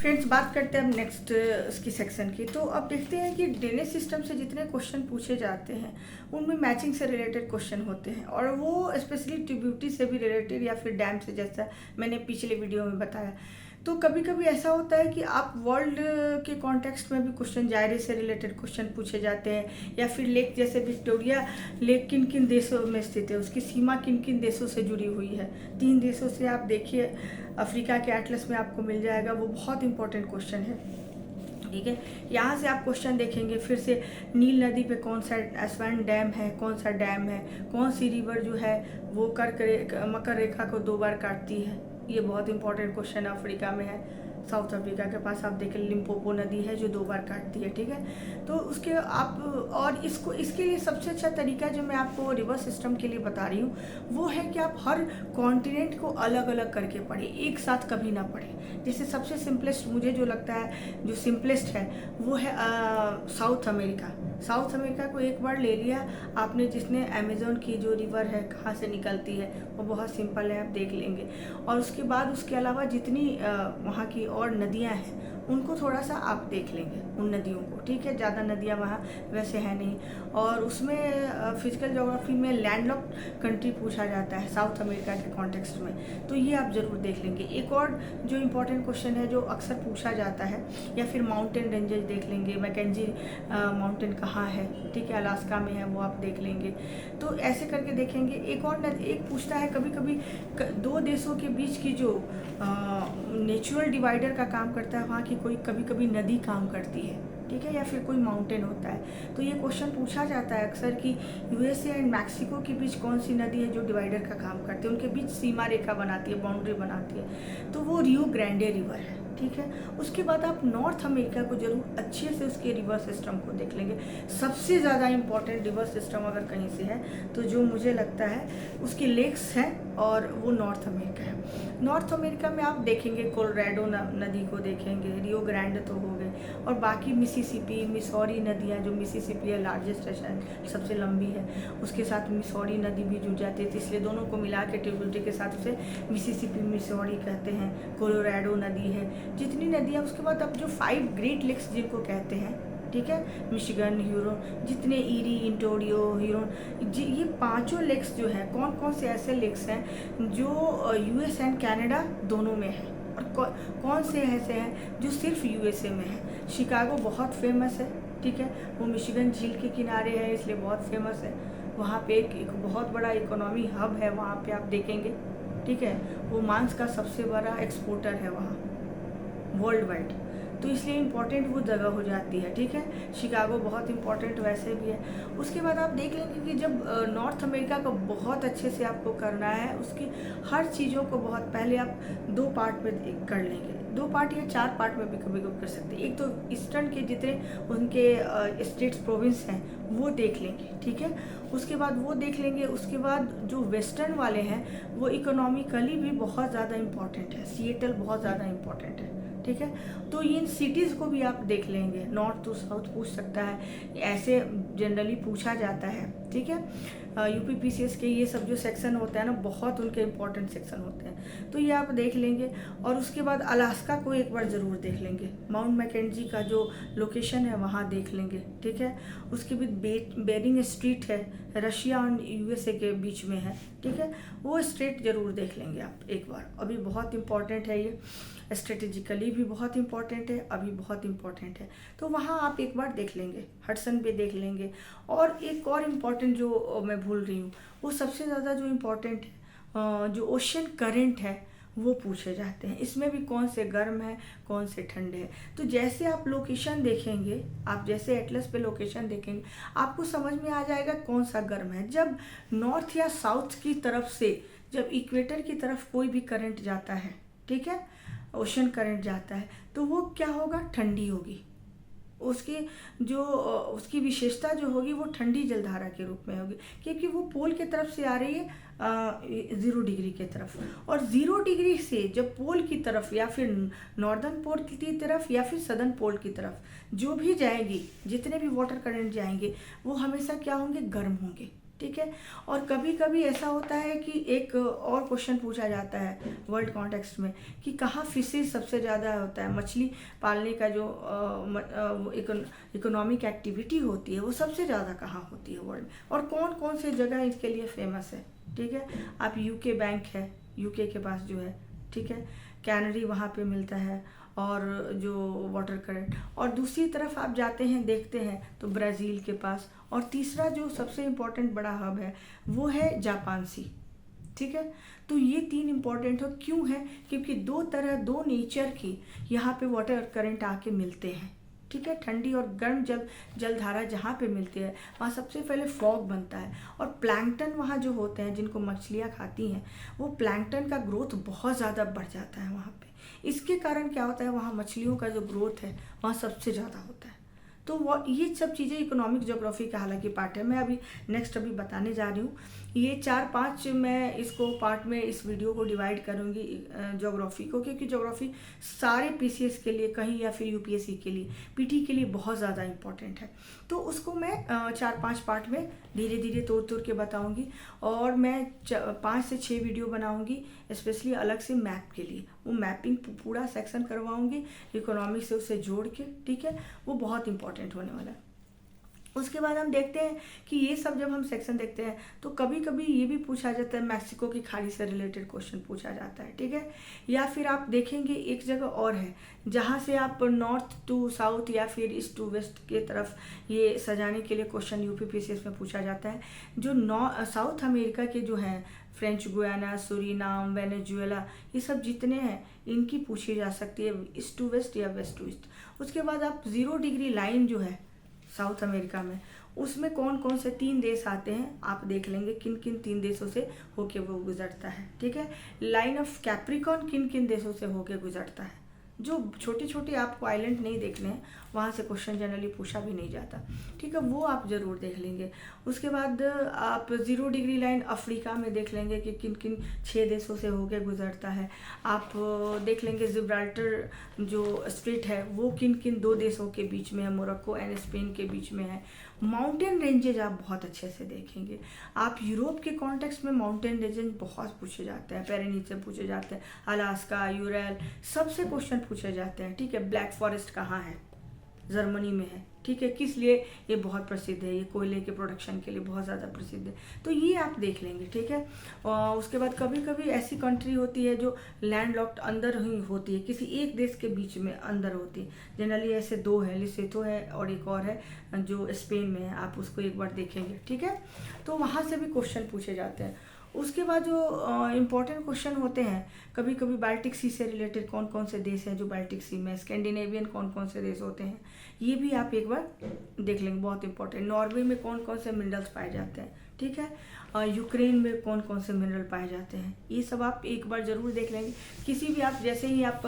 Friends, बात करते हैं अब नेक्स्ट इसकी सेक्शन की। तो अब देखते हैं कि ड्रेनेज सिस्टम से जितने क्वेश्चन पूछे जाते हैं उनमें मैचिंग से रिलेटेड क्वेश्चन होते हैं, और वो स्पेशली ट्रिब्यूटरी से भी रिलेटेड या फिर डैम से, जैसा मैंने पिछले वीडियो में बताया। तो कभी कभी ऐसा होता है कि आप वर्ल्ड के कॉन्टेक्स्ट में भी क्वेश्चन, जायरे से रिलेटेड क्वेश्चन पूछे जाते हैं, या फिर लेक जैसे विक्टोरिया लेक किन किन देशों में स्थित है, उसकी सीमा किन किन देशों से जुड़ी हुई है। 3 देशों से आप देखिए, अफ्रीका के एटलस में आपको मिल जाएगा, वो बहुत इंपॉर्टेंट क्वेश्चन है। ठीक है, यहाँ से आप क्वेश्चन देखेंगे। फिर से नील नदी पे कौन सा एस्वान डैम है, कौन सा डैम है, कौन सी रिवर जो है वो मकर रेखा को 2 बार काटती है, ये बहुत इंपॉर्टेंट क्वेश्चन अफ्रीका में है। साउथ अफ्रीका के पास आप देखें लिम्पोपो नदी है जो 2 बार काटती है। ठीक है, तो उसके आप, और इसके लिए सबसे अच्छा तरीका जो मैं आपको रिवर सिस्टम के लिए बता रही हूँ वो है कि आप हर कॉन्टिनेंट को अलग अलग करके पढ़ें, एक साथ कभी ना पढ़ें। जैसे सबसे सिंपलेस्ट मुझे जो लगता है, जो सिंपलेस्ट है वो है साउथ अमेरिका। साउथ अमेरिका को एक बार ले लिया आपने, जिसने अमेजोन की जो रिवर है कहाँ से निकलती है, वो बहुत सिंपल है, आप देख लेंगे। और उसके बाद उसके अलावा जितनी वहाँ की और नदियाँ हैं उनको थोड़ा सा आप देख लेंगे, उन नदियों को। ठीक है, ज़्यादा नदियाँ वहाँ वैसे हैं नहीं। और उसमें फिजिकल ज्योग्राफी में लैंडलॉक्ड कंट्री पूछा जाता है साउथ अमेरिका के कॉन्टेक्स्ट में, तो ये आप ज़रूर देख लेंगे। एक और जो इम्पोर्टेंट क्वेश्चन है जो अक्सर पूछा जाता है, या फिर माउंटेन रेंजेस देख लेंगे, मैकेंजी माउंटेन कहाँ है, ठीक है, अलास्का में है, वो आप देख लेंगे। तो ऐसे करके देखेंगे। एक पूछता है कभी कभी 2 देशों के बीच की जो नेचुरल डिवाइडर का काम करता है, वहाँ की कोई कभी कभी नदी काम करती है, ठीक है, या फिर कोई माउंटेन होता है। तो ये क्वेश्चन पूछा जाता है अक्सर कि यूएसए एंड मैक्सिको के बीच कौन सी नदी है जो डिवाइडर का काम करती है, उनके बीच सीमा रेखा बनाती है, बाउंड्री बनाती है, तो वो रियो ग्रैंडे रिवर है। ठीक है, उसके बाद आप नॉर्थ अमेरिका को जरूर अच्छे से उसके रिवर सिस्टम को देख लेंगे। सबसे ज़्यादा इम्पॉर्टेंट रिवर सिस्टम अगर कहीं से है तो जो मुझे लगता है उसके लेक्स हैं, और वो नॉर्थ अमेरिका है। नॉर्थ अमेरिका में आप देखेंगे कोलोराडो नदी को देखेंगे, रियो ग्रैंड तो हो गए, और बाकी मिसिसिपी, मिसौरी नदियाँ, जो मिसिसिपी है लार्जेस्ट है, सबसे लंबी है, उसके साथ मिसौरी नदी भी जुड़ जाती है, तो इसलिए दोनों को मिला के ट्रिब्यूटरी के साथ उसे मिसिसिपी मिसौरी कहते हैं। कोलोराडो नदी है, जितनी नदियाँ। उसके बाद अब जो 5 ग्रेट लेक्स जिनको कहते हैं, ठीक है, मिशिगन, ह्यूरोन, जितने ईरी, इंटोरियो, ह्यूरोन, ये 5 लेक्स जो हैं, कौन कौन से ऐसे लेक्स हैं जो यूएस एंड कनाडा दोनों में है, और कौन से ऐसे हैं जो सिर्फ यूएसए में है। शिकागो बहुत फेमस है, ठीक है, वो मिशिगन झील के किनारे है इसलिए बहुत फेमस है। वहाँ पे एक बहुत बड़ा इकोनॉमी हब है, वहाँ पे आप देखेंगे, ठीक है, वो मांस का सबसे बड़ा एक्सपोर्टर है वहाँ वर्ल्ड वाइड, तो इसलिए इम्पॉर्टेंट वो जगह हो जाती है। ठीक है, शिकागो बहुत इम्पॉर्टेंट वैसे भी है। उसके बाद आप देख लेंगे कि जब नॉर्थ अमेरिका को बहुत अच्छे से आपको करना है, उसकी हर चीज़ों को बहुत पहले आप 2 पार्ट में कर लेंगे, 2 पार्ट या 4 पार्ट में भी कभी कभी कर सकते हैं। एक तो ईस्टर्न के जितने उनके स्टेट्स प्रोविंस हैं वो देख लेंगे, ठीक है, उसके बाद वो देख लेंगे। उसके बाद जो वेस्टर्न वाले हैं वो इकोनॉमिकली भी बहुत ज़्यादा इम्पॉर्टेंट है, सिएटल बहुत ज़्यादा इम्पॉर्टेंट है, ठीक है, तो इन सिटीज़ को भी आप देख लेंगे। नॉर्थ टू साउथ पूछ सकता है, ऐसे जनरली पूछा जाता है, ठीक है। यूपीपीसीएस के ये सब जो सेक्शन होते हैं ना, बहुत उनके इम्पोर्टेंट सेक्शन होते हैं, तो ये आप देख लेंगे। और उसके बाद अलास्का को एक बार ज़रूर देख लेंगे, माउंट मैकेंजी का जो लोकेशन है वहाँ देख लेंगे, ठीक है। उसके बाद बेरिंग स्ट्रीट है, रशिया और यूएसए के बीच में है, ठीक है, वो स्ट्रेट ज़रूर देख लेंगे आप एक बार। अभी बहुत इंपॉर्टेंट है ये, स्ट्रेटेजिकली भी बहुत इंपॉर्टेंट है, अभी बहुत इंपॉर्टेंट है, तो वहाँ आप एक बार देख लेंगे, हडसन पे देख लेंगे। और एक और इम्पॉर्टेंट जो मैं भूल रही हूँ, वो सबसे ज़्यादा जो इम्पॉर्टेंट है, जो ओशन करंट है वो पूछे जाते हैं। इसमें भी कौन से गर्म है, कौन से ठंडे हैं। तो जैसे आप लोकेशन देखेंगे, आप जैसे एटलस पे लोकेशन देखेंगे, आपको समझ में आ जाएगा कौन सा गर्म है। जब नॉर्थ या साउथ की तरफ से, जब इक्वेटर की तरफ कोई भी करंट जाता है, ठीक है, ओशन करंट जाता है, तो वो क्या होगा, ठंडी होगी। उसकी विशेषता जो होगी वो ठंडी जलधारा के रूप में होगी, क्योंकि वो पोल के तरफ से आ रही है 0 डिग्री के तरफ, और 0 डिग्री से जब पोल की तरफ, या फिर नॉर्दर्न पोल की तरफ, या फिर सदर्न पोल की तरफ जो भी जाएगी, जितने भी वाटर करंट जाएंगे वो हमेशा क्या होंगे, गर्म होंगे, ठीक है। और कभी कभी ऐसा होता है कि एक और क्वेश्चन पूछा जाता है वर्ल्ड कॉन्टेक्स्ट में कि कहाँ फिशेज सबसे ज़्यादा होता है, मछली पालने का जो इकोनॉमिक एक्टिविटी होती है वो सबसे ज़्यादा कहाँ होती है वर्ल्ड में, और कौन कौन से जगह इसके लिए फेमस है। ठीक है, आप यूके बैंक है, यूके के पास जो है, ठीक है, कैनरी वहाँ पे मिलता है, और जो वाटर करंट, और दूसरी तरफ आप जाते हैं देखते हैं तो ब्राज़ील के पास, और तीसरा जो सबसे इम्पोर्टेंट बड़ा हब है वो है जापान सी। ठीक है, तो ये 3 इम्पोर्टेंट हो क्यों है, क्योंकि दो नेचर की यहाँ पे वाटर करंट आके मिलते हैं। ठीक है, ठंडी और गर्म जलधारा जहाँ पे मिलती है वहाँ सबसे पहले फॉग बनता है, और प्लैंकटन वहाँ जो होते हैं जिनको मछलियाँ खाती हैं वो प्लैंकटन का ग्रोथ बहुत ज़्यादा बढ़ जाता है वहाँ पे। इसके कारण क्या होता है, वहाँ मछलियों का जो ग्रोथ है वहाँ सबसे ज़्यादा होता है। तो वो ये सब चीज़ें इकोनॉमिक ज्योग्राफी का हालांकि पार्ट है, मैं अभी नेक्स्ट बताने जा रही हूँ। ये 4-5 मैं इसको पार्ट में इस वीडियो को डिवाइड करूँगी ज्योग्राफी को, क्योंकि ज्योग्राफी सारे पीसीएस के लिए कहीं या फिर यूपीएससी के लिए, पीटी के लिए बहुत ज़्यादा इम्पोर्टेंट है। तो उसको मैं 4-5 पार्ट में धीरे धीरे तोड़ के बताऊँगी, और मैं 5 से 6 वीडियो बनाऊँगी स्पेशली अलग से मैप के लिए, वो मैपिंग पूरा सेक्शन करवाऊँगी इकोनॉमिक्स से उसे जोड़ के। ठीक है, वो बहुत इंपॉर्टेंट होने वाला है। उसके बाद हम देखते हैं कि ये सब जब हम सेक्शन देखते हैं तो कभी कभी ये भी पूछा जाता है, मैक्सिको की खाड़ी से रिलेटेड क्वेश्चन पूछा जाता है। ठीक है, या फिर आप देखेंगे एक जगह और है जहाँ से आप नॉर्थ टू साउथ या फिर ईस्ट टू वेस्ट के तरफ ये सजाने के लिए क्वेश्चन यूपीपीसीएस में पूछा जाता है। जो साउथ अमेरिका के जो हैं, फ्रेंच गुयाना, सूरीनाम, वेनेजुएला, ये सब जितने हैं इनकी पूछी जा सकती है ईस्ट टू वेस्ट या वेस्ट टू ईस्ट। उसके बाद आप 0 डिग्री लाइन जो है साउथ अमेरिका में, उसमें कौन कौन से 3 देश आते हैं आप देख लेंगे, किन किन 3 देशों से होके वो गुजरता है। ठीक है, लाइन ऑफ कैप्रिकॉर्न किन किन देशों से होके गुजरता है। जो छोटे छोटे आपको आइलैंड नहीं देखने हैं वहाँ से क्वेश्चन जनरली पूछा भी नहीं जाता। ठीक है, वो आप ज़रूर देख लेंगे। उसके बाद आप 0 डिग्री लाइन अफ्रीका में देख लेंगे कि किन किन 6 देशों से होके गुजरता है। आप देख लेंगे जिब्राल्टर जो स्ट्रेट है वो किन किन 2 देशों के बीच में है, मोरक्को एंड स्पेन के बीच में है। माउंटेन रेंजेज आप बहुत अच्छे से देखेंगे। आप यूरोप के कॉन्टेक्स्ट में माउंटेन रेंजेज बहुत पूछे जाते हैं, पेरेनीज से पूछे जाते हैं, अलास्का, यूरल, सबसे क्वेश्चन पूछे जाते हैं। ठीक है, ब्लैक फॉरेस्ट कहाँ है, जर्मनी में है। ठीक है, किस लिए ये बहुत प्रसिद्ध है, ये कोयले के प्रोडक्शन के लिए बहुत ज़्यादा प्रसिद्ध है, तो ये आप देख लेंगे। ठीक है, और उसके बाद कभी कभी ऐसी कंट्री होती है जो लैंड लॉक्ड अंदर ही होती है, किसी एक देश के बीच में अंदर होती है। जनरली ऐसे 2 है, लिसेतो है और एक और है जो स्पेन में है, आप उसको एक बार देखेंगे। ठीक है, तो वहाँ से भी क्वेश्चन पूछे जाते हैं। उसके बाद जो इम्पोर्टेंट क्वेश्चन होते हैं कभी कभी बाल्टिक सी से रिलेटेड, कौन कौन से देश हैं जो बाल्टिक सी में, स्कैंडिनेवियन कौन कौन से देश होते हैं, ये भी आप एक बार देख लेंगे, बहुत इंपॉर्टेंट। नॉर्वे में कौन कौन से मिनरल्स पाए जाते हैं। ठीक है, यूक्रेन में कौन कौन से मिनरल पाए जाते हैं, ये सब आप एक बार ज़रूर देख लेंगे। किसी भी आप जैसे ही आप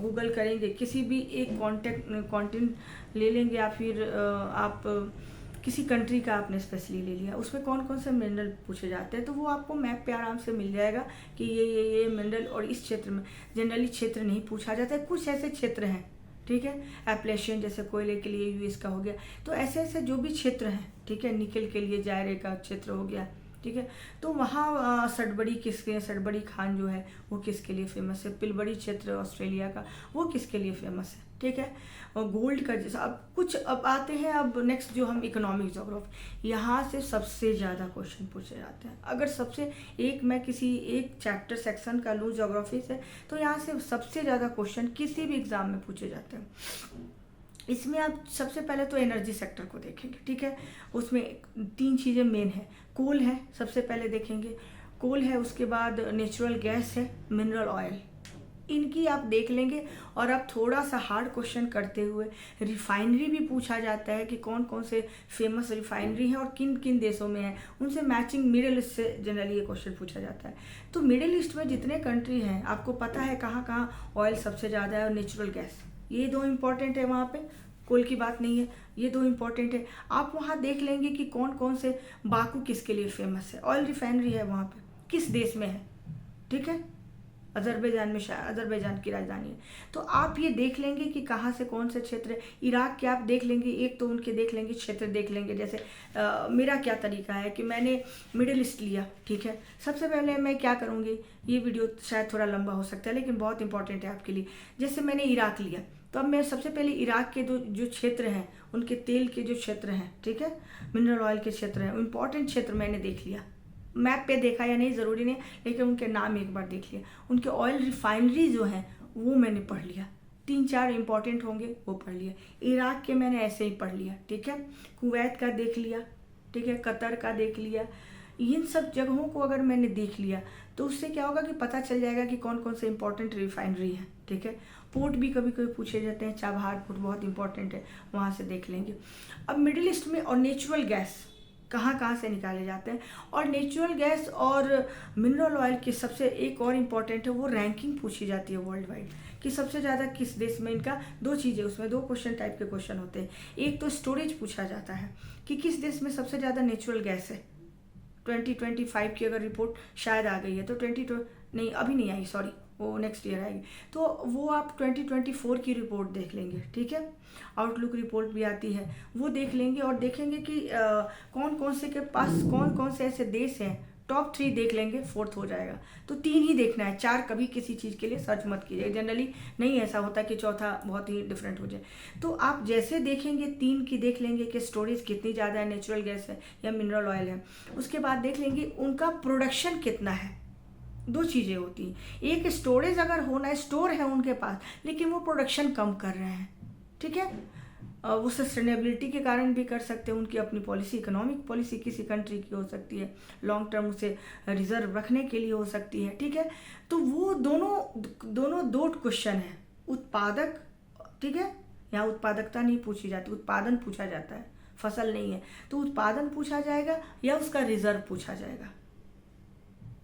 गूगल करेंगे, किसी भी एक कॉन्टेंट ले लेंगे या फिर आप किसी कंट्री का आपने स्पेशली ले लिया, उसमें कौन कौन से मिनरल पूछे जाते हैं, तो वो आपको मैप पे आराम से मिल जाएगा कि ये मिनरल, और इस क्षेत्र में जनरली क्षेत्र नहीं पूछा जाता है, कुछ ऐसे क्षेत्र हैं। ठीक है, एप्लेशियन जैसे कोयले के लिए यूएस का हो गया, तो ऐसे ऐसे जो भी क्षेत्र हैं। ठीक है, निकल के लिए जायरे का क्षेत्र हो गया। ठीक है, तो वहाँ सडबड़ी किसके, सडबड़ी खान जो है वो किसके लिए फेमस है, पिलबड़ी क्षेत्र ऑस्ट्रेलिया का वो किसके लिए फेमस है। ठीक है, और गोल्ड का जैसा अब कुछ अब आते हैं। अब नेक्स्ट जो हम इकोनॉमिक ज्योग्राफी, यहाँ से सबसे ज़्यादा क्वेश्चन पूछे जाते हैं। अगर सबसे मैं किसी एक चैप्टर सेक्शन का लूँ ज्योग्राफी से, तो यहाँ से सबसे ज़्यादा क्वेश्चन किसी भी एग्ज़ाम में पूछे जाते हैं। इसमें आप सबसे पहले तो एनर्जी सेक्टर को देखेंगे। ठीक है, उसमें 3 चीज़ें मेन है। कोल है, सबसे पहले देखेंगे कोल है, उसके बाद नेचुरल गैस है, मिनरल ऑयल, इनकी आप देख लेंगे। और आप थोड़ा सा हार्ड क्वेश्चन करते हुए रिफाइनरी भी पूछा जाता है कि कौन कौन से फेमस रिफाइनरी हैं और किन किन देशों में है, उनसे मैचिंग मिडिल ईस्ट से जनरली ये क्वेश्चन पूछा जाता है। तो मिडिल ईस्ट में जितने कंट्री हैं आपको पता है कहाँ कहाँ ऑयल सबसे ज़्यादा है और नेचुरल गैस, ये 2 इम्पॉर्टेंट है। वहाँ पे कोल की बात नहीं है, ये 2 इम्पॉर्टेंट है। आप वहाँ देख लेंगे कि कौन कौन से, बाकू किसके लिए फेमस है, ऑयल रिफाइनरी है वहाँ पे, किस देश में है। ठीक है, अजरबैजान में, अजरबैजान की राजधानी है। तो आप ये देख लेंगे कि कहाँ से कौन से क्षेत्र है। इराक के आप देख लेंगे, एक तो उनके देख लेंगे क्षेत्र देख लेंगे। जैसे मेरा क्या तरीका है कि मैंने मिडिल ईस्ट लिया, ठीक है। सबसे पहले मैं क्या करूँगी, ये वीडियो शायद थोड़ा लंबा हो सकता है लेकिन बहुत इंपॉर्टेंट है आपके लिए। जैसे मैंने इराक लिया, तो अब मैं सबसे पहले इराक के जो क्षेत्र हैं, उनके तेल के जो क्षेत्र हैं, ठीक है, मिनरल ऑयल के क्षेत्र हैं, इंपॉर्टेंट क्षेत्र मैंने देख लिया। मैप पे देखा या नहीं ज़रूरी नहीं, लेकिन उनके नाम एक बार देख लिया। उनके ऑयल रिफाइनरी जो हैं वो मैंने पढ़ लिया, 3-4 इंपॉर्टेंट होंगे वो पढ़ लिया। इराक के मैंने ऐसे ही पढ़ लिया, ठीक है। कुवैत का देख लिया, ठीक है, कतर का देख लिया। इन सब जगहों को अगर मैंने देख लिया तो उससे क्या होगा कि पता चल जाएगा कि कौन कौन से इंपॉर्टेंट रिफाइनरी है, ठीक है। पोर्ट भी कभी कभी पूछे जाते हैं, चाबहार पोर्ट बहुत इंपॉर्टेंट है, वहाँ से देख लेंगे। अब मिडिल ईस्ट में और नेचुरल गैस कहाँ कहाँ से निकाले जाते हैं, और नेचुरल गैस और मिनरल ऑयल की सबसे एक और इम्पॉर्टेंट है, वो रैंकिंग पूछी जाती है वर्ल्ड वाइड कि सबसे ज़्यादा किस देश में। इनका 2 चीज़ें, उसमें 2 क्वेश्चन टाइप के क्वेश्चन होते हैं। एक तो स्टोरेज पूछा जाता है कि किस देश में सबसे ज़्यादा नेचुरल गैस है। 2025 की अगर रिपोर्ट शायद आ गई है तो नहीं, अभी नहीं आई, सॉरी, वो नेक्स्ट ईयर आएगी। तो वो आप 2024 की रिपोर्ट देख लेंगे, ठीक है। आउटलुक रिपोर्ट भी आती है, वो देख लेंगे और देखेंगे कि कौन कौन से के पास कौन कौन से ऐसे देश हैं। टॉप 3 देख लेंगे, 4th हो जाएगा। तो 3 ही देखना है, 4 कभी किसी चीज़ के लिए सर्च मत कीजिए। जनरली नहीं ऐसा होता कि चौथा बहुत ही डिफरेंट हो जाए। तो आप जैसे देखेंगे 3 की देख लेंगे कि स्टोरेज कितनी ज़्यादा है, नेचुरल गैस है या मिनरल ऑयल है। उसके बाद देख लेंगे उनका प्रोडक्शन कितना है। 2 चीज़ें होती हैं, एक स्टोरेज अगर होना है, स्टोर है उनके पास लेकिन वो प्रोडक्शन कम कर रहे हैं, ठीक है। वो सस्टेनेबिलिटी के कारण भी कर सकते हैं, उनकी अपनी पॉलिसी, इकोनॉमिक पॉलिसी किसी कंट्री की हो सकती है, लॉन्ग टर्म उसे रिजर्व रखने के लिए हो सकती है, ठीक है। तो वो दोनों 2 क्वेश्चन है, उत्पादक, ठीक है। यहाँ उत्पादकता नहीं पूछी जाती, उत्पादन पूछा जाता है, फसल नहीं है। तो उत्पादन पूछा जाएगा या उसका रिजर्व पूछा जाएगा।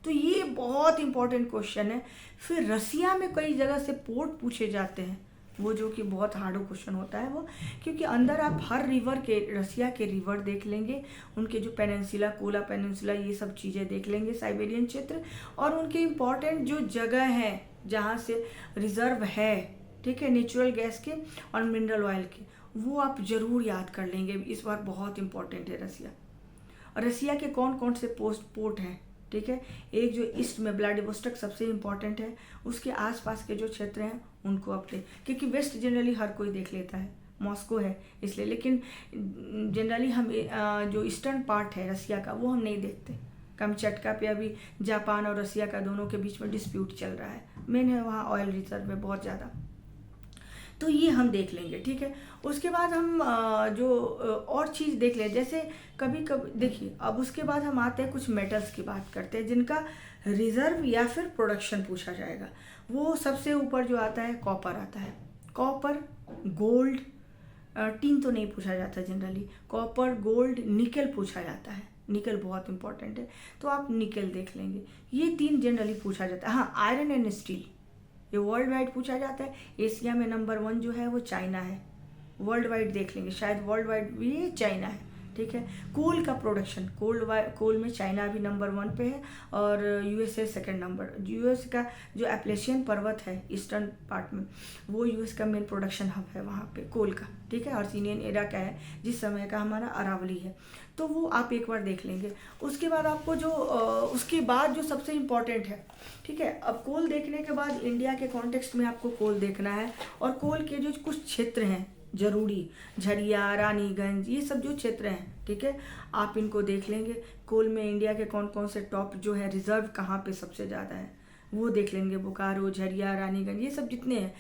तो ये बहुत इंपॉर्टेंट क्वेश्चन है। फिर रसिया में कई जगह से पोर्ट पूछे जाते हैं, वो जो कि बहुत हार्ड क्वेश्चन होता है वो, क्योंकि अंदर आप हर रिवर के, रसिया के रिवर देख लेंगे, उनके जो पेनिनसुला, कोला पेनिनसुला, ये सब चीज़ें देख लेंगे, साइबेरियन क्षेत्र, और उनके इम्पॉर्टेंट जो जगह हैं जहाँ से रिजर्व है, ठीक है, नेचुरल गैस के और मिनरल ऑयल के, वो आप ज़रूर याद कर लेंगे। इस बार बहुत इंपॉर्टेंट है रसिया। और रसिया के कौन कौन से पोर्ट हैं, ठीक है। एक जो ईस्ट में व्लादिवोस्टोक सबसे इम्पॉर्टेंट है, उसके आसपास के जो क्षेत्र हैं उनको अपने, क्योंकि वेस्ट जनरली हर कोई देख लेता है, मॉस्को है इसलिए, लेकिन जनरली हम जो ईस्टर्न पार्ट है रसिया का वो हम नहीं देखते। कामचटका पे अभी जापान और रसिया का दोनों के बीच में डिस्प्यूट चल रहा है, मेन है वहाँ ऑयल रिजर्व में बहुत ज़्यादा। तो ये हम देख लेंगे, ठीक है। उसके बाद हम जो और चीज़ देख लें, जैसे कभी कभी देखिए, अब उसके बाद हम आते हैं कुछ मेटल्स की बात करते हैं जिनका रिजर्व या फिर प्रोडक्शन पूछा जाएगा। वो सबसे ऊपर जो आता है कॉपर आता है, कॉपर, गोल्ड, टीन तो नहीं पूछा जाता जनरली, कॉपर, गोल्ड, निकल पूछा जाता है, निकल बहुत इंपॉर्टेंट है, तो आप निकल देख लेंगे। ये 3 जनरली पूछा जाता है। हाँ, आयरन एंड स्टील ये वर्ल्ड वाइड पूछा जाता है। एशिया में नंबर 1 जो है वो चाइना है, वर्ल्ड वाइड देख लेंगे, शायद वर्ल्ड वाइड भी चाइना है, ठीक है। कोल का प्रोडक्शन, कोल में चाइना भी नंबर 1 पे है और यूएसए सेकंड नंबर। यूएस का जो एप्लेशियन पर्वत है ईस्टर्न पार्ट में, वो यूएस का मेन प्रोडक्शन हब है वहाँ पे कोल का, ठीक है। आर्सीनियन एरा का है जिस समय का हमारा अरावली है, तो वो आप एक बार देख लेंगे। उसके बाद आपको जो उसके बाद जो सबसे इम्पॉर्टेंट है, ठीक है। अब कोल देखने के बाद इंडिया के कॉन्टेक्स्ट में आपको कोल देखना है, और कोल के जो कुछ क्षेत्र हैं जरूरी, झरिया, रानीगंज, ये सब जो क्षेत्र हैं, ठीक है, आप इनको देख लेंगे। कोल में इंडिया के कौन कौन से टॉप जो है रिजर्व कहाँ पे सबसे ज़्यादा है वो देख लेंगे। बोकारो, झरिया, रानीगंज, ये सब जितने हैं,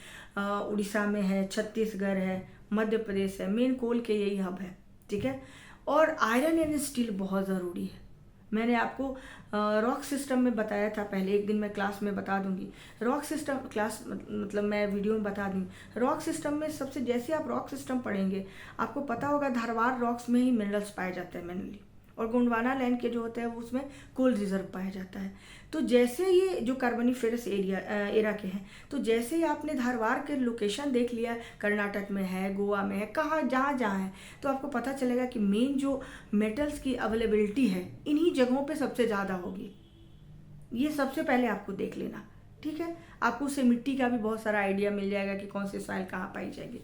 उड़ीसा में है, छत्तीसगढ़ है, मध्य प्रदेश है, मेन कोल के यही हब है, ठीक है। और आयरन एंड स्टील बहुत ज़रूरी है। मैंने आपको रॉक सिस्टम में बताया था पहले, एक दिन मैं क्लास में बता दूंगी। रॉक सिस्टम क्लास मतलब मैं वीडियो में बता दूंगी। रॉक सिस्टम में सबसे, जैसे आप रॉक सिस्टम पढ़ेंगे आपको पता होगा धारवाड़ रॉक्स में ही मिनरल्स पाए जाते हैं मेनली, और गोंडवाना लैंड के जो होते हैं वो उसमें कोल रिजर्व पाया जाता है। तो जैसे ये जो कार्बोनिफेरस एरा के हैं, तो जैसे ही आपने धारवाड़ के लोकेशन देख लिया, कर्नाटक में है, गोवा में है, कहाँ जहाँ जहाँ है, तो आपको पता चलेगा कि मेन जो मेटल्स की अवेलेबिलिटी है इन्हीं जगहों पे सबसे ज़्यादा होगी। ये सबसे पहले आपको देख लेना, ठीक है। आपको उससे मिट्टी का भी बहुत सारा आइडिया मिल जाएगा कि कौन सी सॉइल कहाँ पाई जाएगी।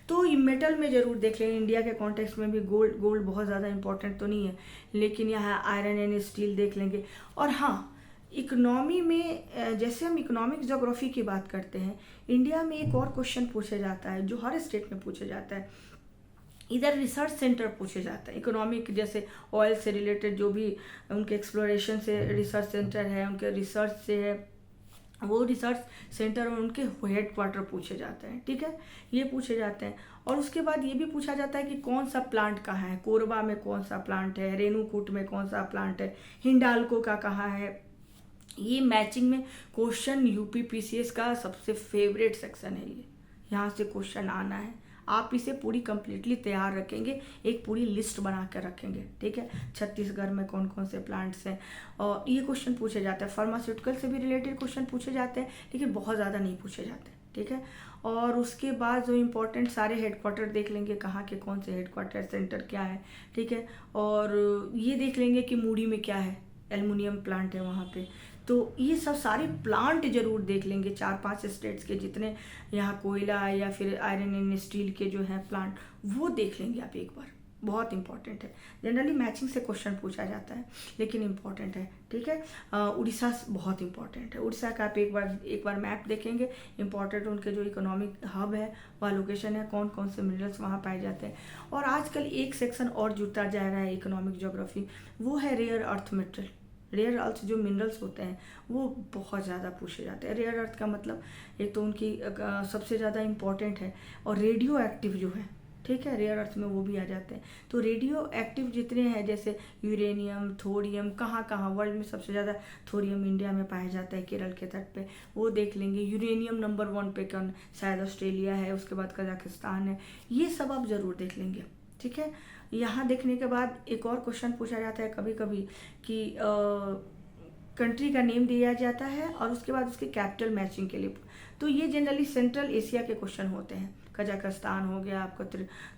तो ये मेटल में ज़रूर देख लें, इंडिया के कॉन्टेक्स्ट में भी गोल्ड बहुत ज़्यादा इंपॉर्टेंट तो नहीं है, लेकिन यहाँ आयरन एंड स्टील देख लेंगे। और हाँ, इकोनॉमी में जैसे हम इकोनॉमिक ज्योग्राफी की बात करते हैं, इंडिया में एक और क्वेश्चन पूछा जाता है जो हर स्टेट में पूछा जाता है, इधर रिसर्च सेंटर पूछे जाता है इकोनॉमिक, जैसे ऑयल से रिलेटेड जो भी उनके एक्सप्लोरेशन से रिसर्च सेंटर है, उनके रिसर्च से है, वो रिसर्च सेंटर और उनके हेड क्वार्टर पूछे जाते हैं, ठीक है, ये पूछे जाते हैं। और उसके बाद ये भी पूछा जाता है कि कौन सा प्लांट कहाँ है, कोरबा में कौन सा प्लांट है, रेणुकूट में कौन सा प्लांट है, हिंडाल्को का कहाँ है। ये मैचिंग में क्वेश्चन यूपी पीसीएस का सबसे फेवरेट सेक्शन है, ये यहाँ से क्वेश्चन आना है। आप इसे पूरी कंप्लीटली तैयार रखेंगे, एक पूरी लिस्ट बना कर रखेंगे, ठीक है। छत्तीसगढ़ में कौन कौन से प्लांट्स हैं, और ये क्वेश्चन पूछे जाते हैं। फार्मास्यूटिकल से भी रिलेटेड क्वेश्चन पूछे जाते हैं, लेकिन बहुत ज़्यादा नहीं पूछे जाते, ठीक है। और उसके बाद जो इम्पोर्टेंट सारे हेडक्वार्टर देख लेंगे, कहाँ के कौन से हेडक्वार्टर सेंटर क्या है, ठीक है। और ये देख लेंगे कि मूडी में क्या है, एल्युमिनियम प्लांट है वहाँ पे। तो ये सब सारे प्लांट जरूर देख लेंगे, 4-5 स्टेट्स के जितने यहाँ कोयला या फिर आयरन एंड स्टील के जो है प्लांट, वो देख लेंगे आप एक बार, बहुत इंपॉर्टेंट है। जनरली मैचिंग से क्वेश्चन पूछा जाता है, लेकिन इंपॉर्टेंट है, ठीक है। उड़ीसा बहुत इंपॉर्टेंट है, उड़ीसा का आप एक बार मैप देखेंगे, इंपॉर्टेंट उनके जो इकोनॉमिक हब है, वह लोकेशन है, कौन कौन से मिनरल्स वहाँ पाए जाते हैं। और आजकल एक सेक्शन और जुड़ता जा रहा है इकोनॉमिक ज्योग्राफी, वो है rare earth metal. Rare earth जो मिनरल्स होते हैं वो बहुत ज़्यादा पूछे जाते हैं। रेयर अर्थ का मतलब एक तो उनकी सबसे ज़्यादा इम्पॉर्टेंट है, और रेडियो एक्टिव जो है, ठीक है, रेयर अर्थ में वो भी आ जाते हैं। तो रेडियो एक्टिव जितने हैं, जैसे यूरेनियम, थोरियम, कहाँ कहाँ वर्ल्ड में सबसे ज़्यादा थोरियम इंडिया में पाया जाता है, केरल के तट पे, वो देख लेंगे। यूरेनियम नंबर 1 पे कौन, शायद ऑस्ट्रेलिया है, उसके बाद कजाकिस्तान है, ये सब आप ज़रूर देख लेंगे, ठीक है। यहाँ देखने के बाद एक और क्वेश्चन पूछा जाता है कभी कभी कि कंट्री का नेम दिया जाता है और उसके बाद उसके कैपिटल मैचिंग के लिए। तो ये जनरली सेंट्रल एशिया के क्वेश्चन होते हैं। कजाकिस्तान हो गया आपका,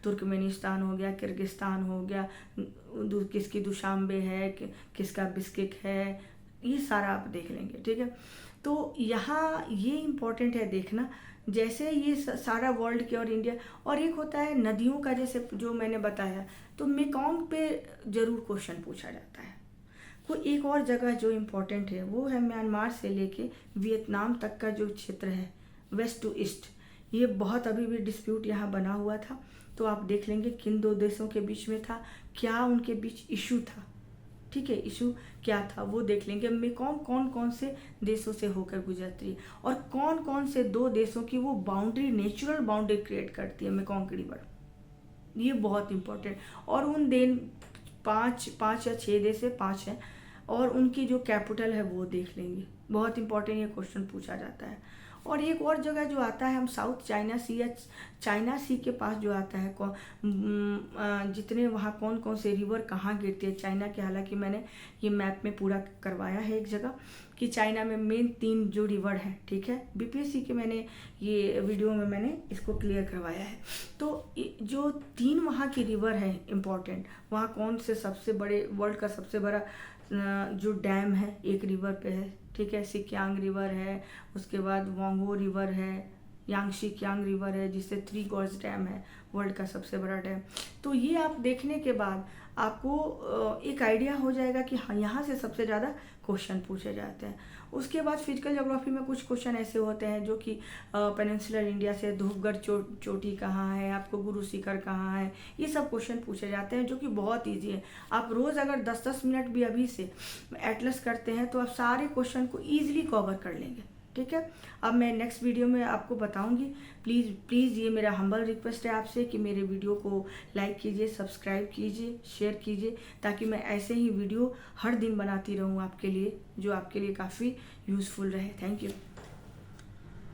तुर्कमेनिस्तान हो गया, किर्गिस्तान हो गया, किसकी दुशांबे है, किसका बिस्किक है, ये सारा आप देख लेंगे, ठीक है। तो यहाँ ये इम्पोर्टेंट है देखना, जैसे ये सारा वर्ल्ड के और इंडिया। और एक होता है नदियों का, जैसे जो मैंने बताया, तो मेकॉन्ग पे ज़रूर क्वेश्चन पूछा जाता है। कोई एक और जगह जो इम्पोर्टेंट है वो है म्यांमार से लेके वियतनाम तक का जो क्षेत्र है, वेस्ट टू ईस्ट, ये बहुत अभी भी डिस्प्यूट यहाँ बना हुआ था। तो आप देख लेंगे किन दो देशों के बीच में था, क्या उनके बीच इशू था, ठीक है, इशू क्या था वो देख लेंगे। मेकॉन्ग कौन कौन से देशों से होकर गुजरती है, और कौन कौन से 2 देशों की वो बाउंड्री, नेचुरल बाउंड्री क्रिएट करती है मेकॉन्ग रिवर, ये बहुत इंपॉर्टेंट। और उन दिन 5 या 6 देश है, 5 है, और उनकी जो कैपिटल है वो देख लेंगे, बहुत इंपॉर्टेंट ये क्वेश्चन पूछा जाता है। और एक और जगह जो आता है, हम साउथ चाइना सी या चाइना सी के पास जो आता है, जितने वहाँ कौन कौन से रिवर कहाँ गिरते हैं चाइना के। हालांकि मैंने ये मैप में पूरा करवाया है एक जगह कि चाइना में मेन 3 जो रिवर हैं, ठीक है, बीपीएससी के मैंने ये वीडियो में मैंने इसको क्लियर करवाया है। तो जो 3 वहाँ की रिवर है इम्पॉर्टेंट, वहाँ कौन से सबसे बड़े, वर्ल्ड का सबसे बड़ा जो डैम है एक रिवर पे है, ठीक है, सिक्यांग रिवर है, उसके बाद वोंगो रिवर है, यांगशी कियांग रिवर है, जिससे 3 गॉर्ज डैम है, वर्ल्ड का सबसे बड़ा डैम। तो ये आप देखने के बाद आपको एक आइडिया हो जाएगा कि हाँ, यहाँ से सबसे ज़्यादा क्वेश्चन पूछे जाते हैं। उसके बाद फिजिकल ज्योग्राफी में कुछ क्वेश्चन ऐसे होते हैं जो कि पेनिनसुलर इंडिया से धूपगढ़ चोटी कहाँ है, आपको गुरु शिखर कहाँ है, ये सब क्वेश्चन पूछे जाते हैं, जो कि बहुत ईजी है। आप रोज़ अगर 10-10 मिनट भी अभी से एटलस करते हैं तो आप सारे क्वेश्चन को ईजिली कवर कर लेंगे, ठीक है। अब मैं नेक्स्ट वीडियो में आपको बताऊंगी। प्लीज़ ये मेरा हम्बल रिक्वेस्ट है आपसे कि मेरे वीडियो को लाइक कीजिए, सब्सक्राइब कीजिए, शेयर कीजिए, ताकि मैं ऐसे ही वीडियो हर दिन बनाती रहूं आपके लिए, जो आपके लिए काफ़ी यूज़फुल रहे। Thank you.